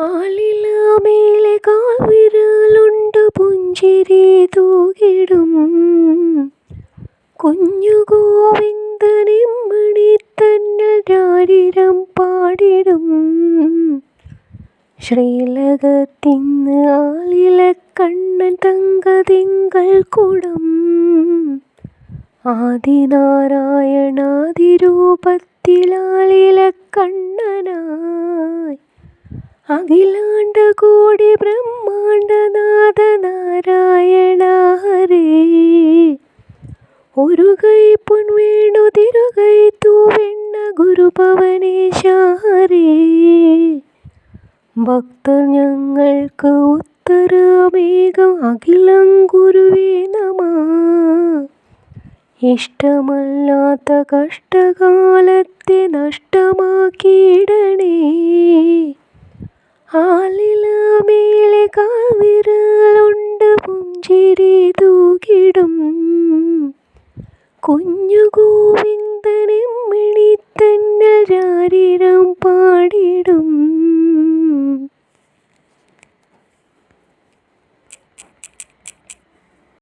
ആലിലാമേലെ കാൽവിരലുണ്ട് പുഞ്ചിരി തൂകിടും കുഞ്ഞു ഗോവിന്ദനിമ്മണി തന്നിൽ രാരിരം പാടിടും. ശ്രീലകത്തിന്ന് ആലിലക്കണ്ണൻ തങ്കതിങ്കൾ കുടം ആദിനാരായണാതിരൂപത്തിലാലിലക്കണ്ണനായി അഖിലാണ്ടകോടി ബ്രഹ്മാണ്ടനാഥ നാരായണ ഹരേ. ഒരു കൈ പൊൻവേണു തിരുകൈ തൂവെണ്ണ ഗുരുഭവനേശ ഹരേ. ഭക്തർ ഞങ്ങൾക്ക് ഉത്തരമേകം അഖിലം ഗുരുവേ നമഃ. ഇഷ്ടമല്ലാത്ത കഷ്ടകാലത്തെ നഷ്ടമാക്കിയിടണേ. ആലിലാമേലെ കാൽവിരലുണ്ട് പുഞ്ചിരി തൂകിടും കുഞ്ഞു ഗോവിന്ദനിമ്മണി തന്നിൽ രാരിരം